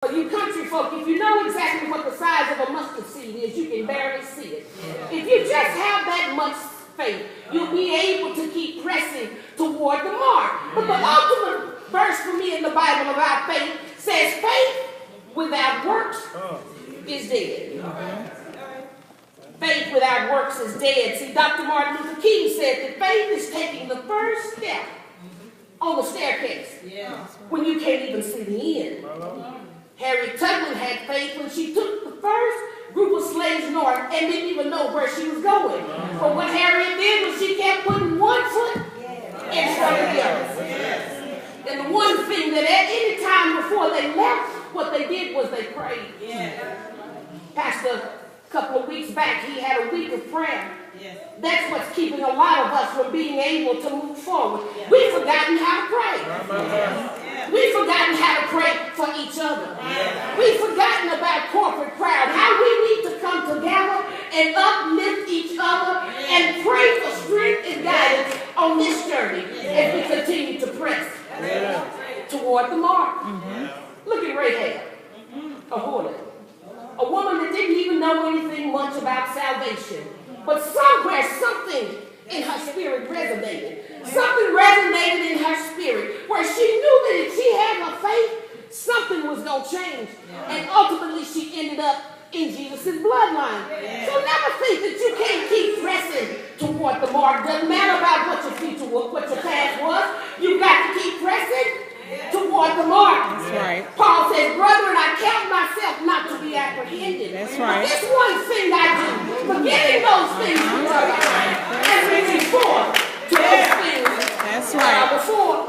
You country folk, if you know exactly what the size of a mustard seed is, you can barely see it. If you just have that much faith, you'll be able to keep pressing toward the mark. But the ultimate verse for me in the Bible about faith says faith without works is dead. Faith without works is dead. See, Dr. Martin Luther King said that faith is taking the first step on the staircase when you can't even see the end. Harriet Tubman had faith when she took the first group of slaves north and didn't even know where she was going. But what Harriet did was she kept putting one foot in front of the other. And the one thing that at any time before they left, what they did was they prayed. Pastor, a couple of weeks back, he had a week of prayer. That's what's keeping a lot of us from being able to move forward. We've forgotten how to pray. We've forgotten how to pray for each other. We've forgotten about corporate prayer, how we need to come together and uplift each other and pray for strength and guidance on this journey as we continue to press toward the mark. Look at Rahab, a harlot, a woman that didn't even know anything much about salvation. But somewhere, something in her spirit resonated. Something resonated in her spirit where she knew that if she had her faith, something was going to change. And ultimately, she ended up in Jesus' bloodline. So never think that you can't keep pressing toward the mark. Doesn't matter about what your future was, what your past was. You've got to keep pressing toward the mark. That's right. Paul says, brethren, I count myself not to be apprehended. That's right. But this one thing I do, forgetting those things and reaching forth to those things That's right. before.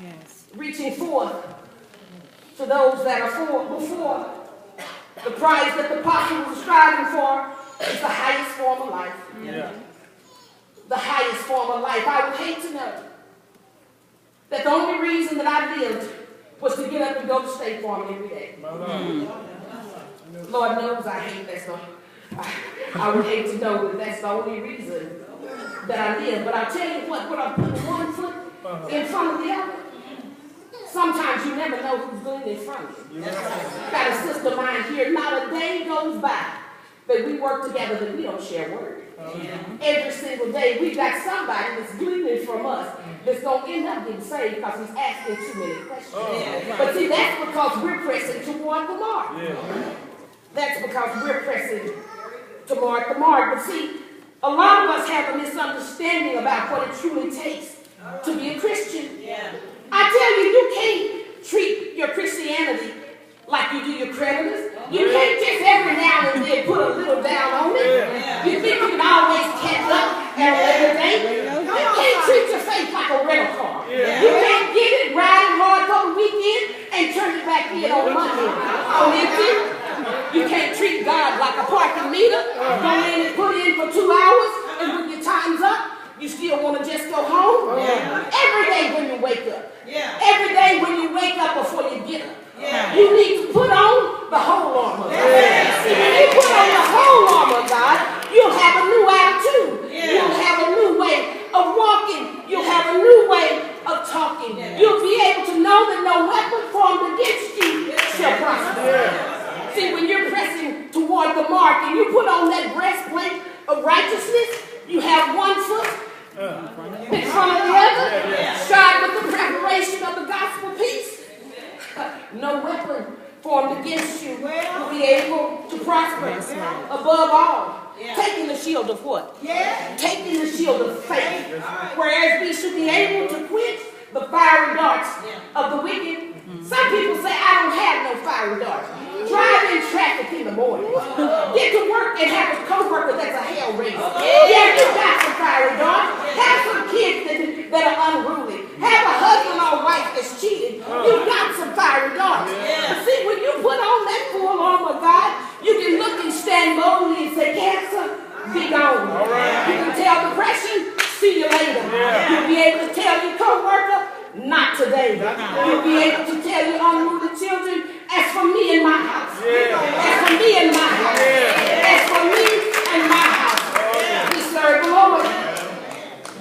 Yes. Reaching forth to those that are before. The prize that the apostle was striving for is the highest form of life. The highest form of life. I would hate to know that the only reason that I lived was to get up and go to State Farm every day. Lord knows I hate that stuff. I would hate to know that that's the only reason that I live. But I'll tell you what I'm putting one foot in front of the other. Sometimes you never know who's going in front of you. Got a sister of mine here, not a day goes by that we work together that we don't share words. Every single day we've got somebody that's gleaning from us that's going to end up getting saved because he's asking too many questions. But see, that's because we're pressing toward the mark. That's because we're pressing toward the mark. But see, a lot of us have a misunderstanding about what it truly takes to be a Christian. I tell you, you can't treat your Christianity like you do your creditors. You can't just every now and then put a little down on it. You think you can always catch up at a later date. You can't treat your faith like a rental car. You can't get it, ride it hard for the weekend, and turn it back in on Monday on empty. You can't treat God like a parking meter. Go in and put in for 2 hours, and when your time's up, you still want to just go home? Every day when you wake up. Every day when you wake up before you get up. You need to put on the whole armor. See, when you put on the whole armor, God, you'll have a new attitude. You'll have a new way of walking. You'll have a new way of talking. You'll be able to know that no weapon formed against you shall prosper. See, when you're pressing toward the mark and you put on that breastplate of righteousness, you have one foot in front of the other, shod with the preparation of the gospel peace. No weapon formed against you will be able to prosper. Above all, taking the shield of what? Taking the shield of faith. Whereas we should be able to quench the fiery darts of the wicked. Some people say, I don't have no fiery darts. Drive in traffic in the morning. Get to work and have a co-worker that's a hell raiser. Yeah, you got some fiery darts. Have some kids that are unruly. Have a husband or wife that's cheating. You got some fiery darts. But see, when you put on that full armor of God, you can look and stand boldly and say, cancer, be gone. You can tell depression, see you later. You'll be able to tell your co-worker, not today. You'll be able to tell your unruly children, as for me and my house. As for me and my house. As for me and my house. We serve the Lord.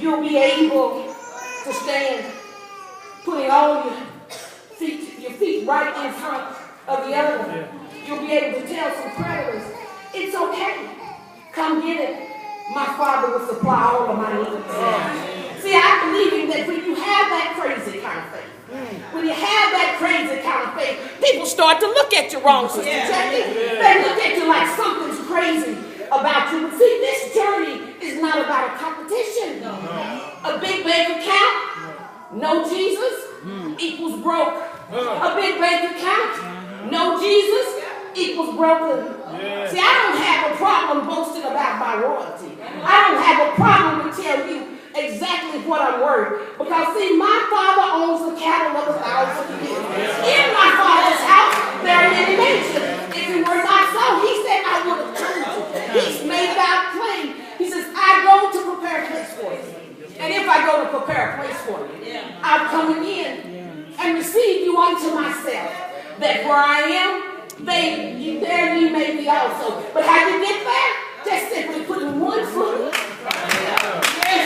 You'll be able to stand, putting all your feet right in front predators, it's okay. Come get it. My Father will supply all of my needs. See, I believe that when you have that crazy kind of faith, when you have that crazy kind of faith, people start to look at you wrong, Sister Jackie. They look at you like something's crazy about you. But see, this journey is not about a competition. A big bank account, no Jesus, equals broke. A big bank account, no Jesus, equals broken. See, I don't have a problem boasting about my royalty. I don't have a problem to tell you exactly what I'm worth. Because, see, my Father owns the cattle of 1,000 years. In my Father's house, there are many mansions. If it were not so, he said, I would have told you. He's made it out plain. He says, I go to prepare a place for you. And if I go to prepare a place for you, I'll come again and receive you unto myself. That where I am, there ye may be also. But how you get there? Just simply putting one foot in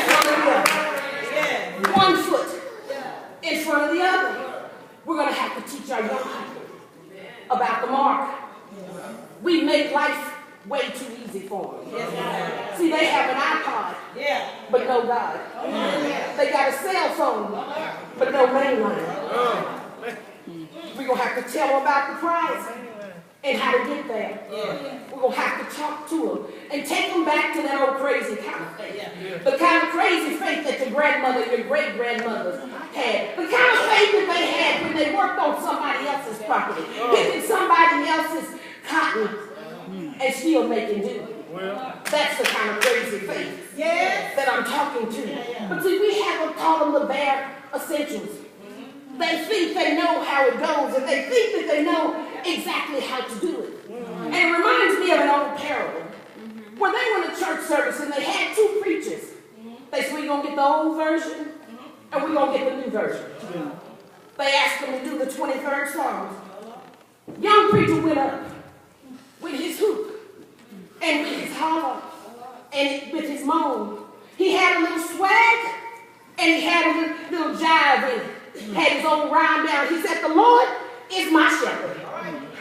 front of the other. One foot in front of the other. We're going to have to teach our young people about the mark. We make life way too easy for them. See, they have an iPod, but no God. They got a cell phone, but no mainline. We're going to have to tell them about the prize and how to get there. We're going to have to talk to them and take them back to that old crazy kind of faith. The kind of crazy faith that your grandmother, your great-grandmothers had. The kind of faith that they had when they worked on somebody else's property, picking somebody else's cotton and still making do. That's the kind of crazy faith that I'm talking to. But see, we haven't taught them the bare essentials. They think they know how it goes, and they think that they know exactly how to do it. And it reminds me of an old parable. When they went to church service and they had two preachers, they said, we're going to get the old version and we're going to get the new version. They asked them to do the 23rd Psalm. Young preacher went up with his hoop and with his hollow and with his moan. He had a little swag and he had a little jive in it. Had his own rhyme down. He said, the Lord is my shepherd.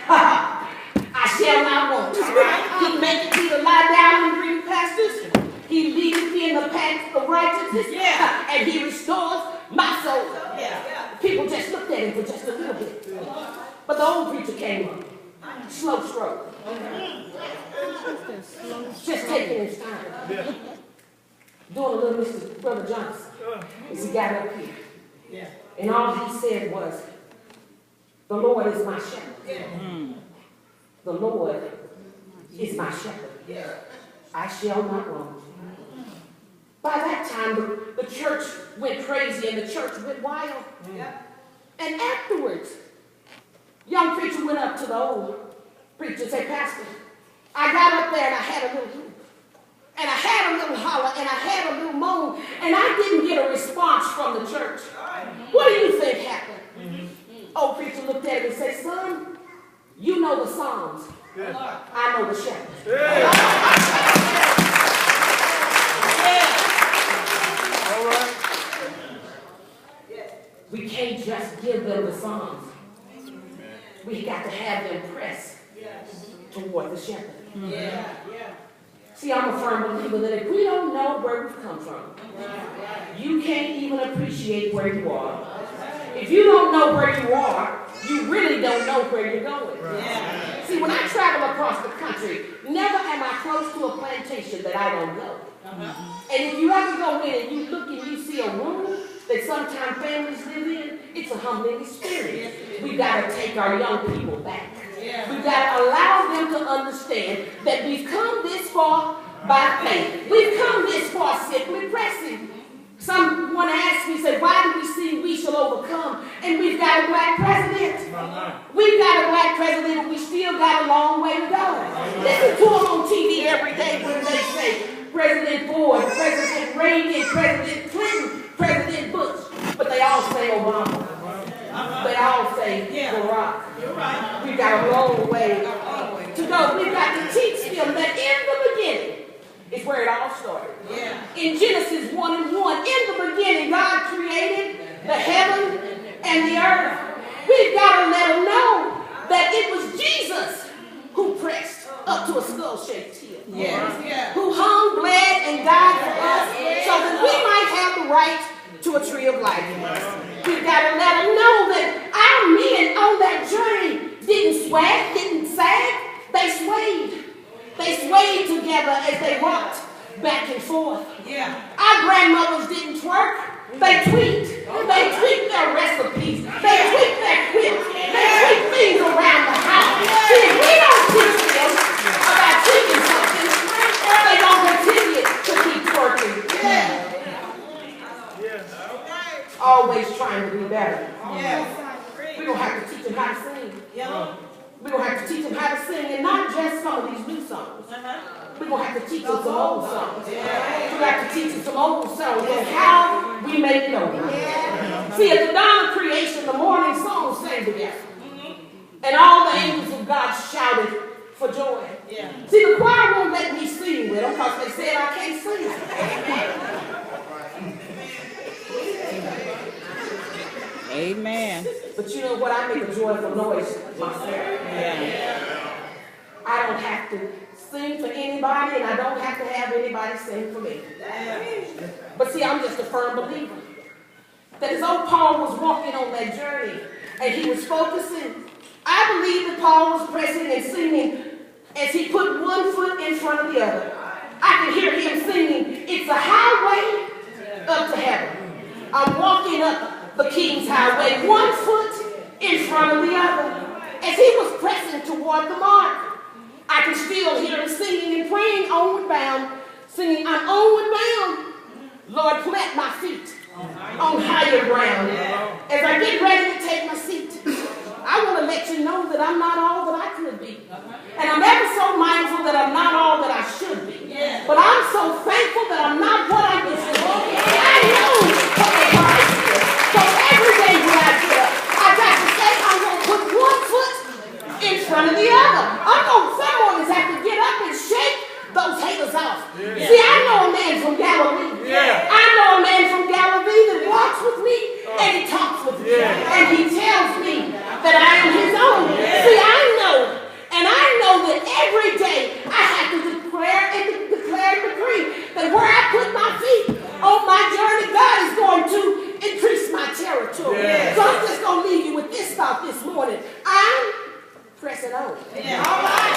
I shall not want. He maketh me to lie down in green pastures. He leadeth me in the paths of righteousness. And he restores my soul. People just looked at him for just a little bit. But the old preacher came up. Slow stroke. Just taking his time. Doing a little Mr. Brother Johnson. As he got up here. And all he said was, the Lord is my shepherd. The Lord is my shepherd. I shall not want. By that time, the church went crazy and the church went wild. And afterwards, young preacher went up to the old preacher and said, Pastor, I got up there and I had a little hoop. And I had a little holler and I had a little moan. And I didn't get a response from the church. What do you think happened? Old preacher looked at him and said, son, you know the Psalms. I know the shepherd. All right. We can't just give them the Psalms. We got to have them press toward the shepherd. See, I'm a firm believer that if we don't know where we've come from, you can't even appreciate where you are. If you don't know where you are, you really don't know where you're going. See, when I travel across the country, never am I close to a plantation that I don't know. And if you ever go in and you look and you see a room that sometimes families live in, it's a humbling experience. We've got to take our young people back. We've got to allow them to understand that we've come this far by faith. We've come this far simply pressing. Someone asked me, said, why do we sing We Shall Overcome? And we've got a black president. We've got a black president, but we still got a long way to go. Listen to them on TV every day when they say President Ford, President Reagan, President Clinton, President Bush. But they all say Obama. They all say Barack. We've got a long way to go. We've got to teach them that in the beginning is where it all started. In Genesis 1:1, in the beginning, God created the heaven and the earth. We've got to let them know that it was Jesus who pressed who hung, bled, and died for us so that we might have the right to a tree of life. We've got to let them know that our men on that journey didn't swag, didn't sag, they swayed. They swayed together as they rocked back and forth. Our grandmothers didn't twerk, they tweaked. They tweaked their recipes. They tweaked their quips. They tweaked things around the house. See, if we don't teach them about tweaking something, they're going to continue to keep twerking. Always trying to be better. We're going to have to teach them how to sing. We're going to have to teach them how to sing, and not just some of these new songs. We're going to have to teach them some old songs. We're going to have to teach them some old songs and how we make it over. See, at the dawn of creation, the morning songs sang together. And all the angels of God shouted for joy. See, the choir won't let me sing with them because they said I can't sing. Amen. But you know what? I make a joyful noise myself. I don't have to sing for anybody, and I don't have to have anybody sing for me. But see, I'm just a firm believer that as old Paul was walking on that journey and he was focusing, I believe that Paul was pressing and singing as he put one foot in front of the other. I can hear him singing, it's a highway up to heaven. I'm walking up the King's Highway, one foot in front of the other. As he was pressing toward the mark, I can still hear him singing and praying, onward bound, singing, I'm onward bound. Lord, plant my feet on higher ground. As I get ready to take my seat, I want to let you know that I'm not all that I could be. And I'm ever so mindful that I'm not all that I should be. But I'm so thankful that I'm not what I used to be. I know what the price is. So every day when I get up, I got to say I'm going to put one foot in front of the other. Someone is have to get up and shake those haters off. See, I know a man from Galilee. I know a man from Galilee that walks with me and he talks with me. And he tells me that I am his own. See, I know that every day I have to declare and decree that where I put my feet on my journey, God is going to increase my territory. So I'm just going to leave you with this thought this morning. I'm pressing on. All right.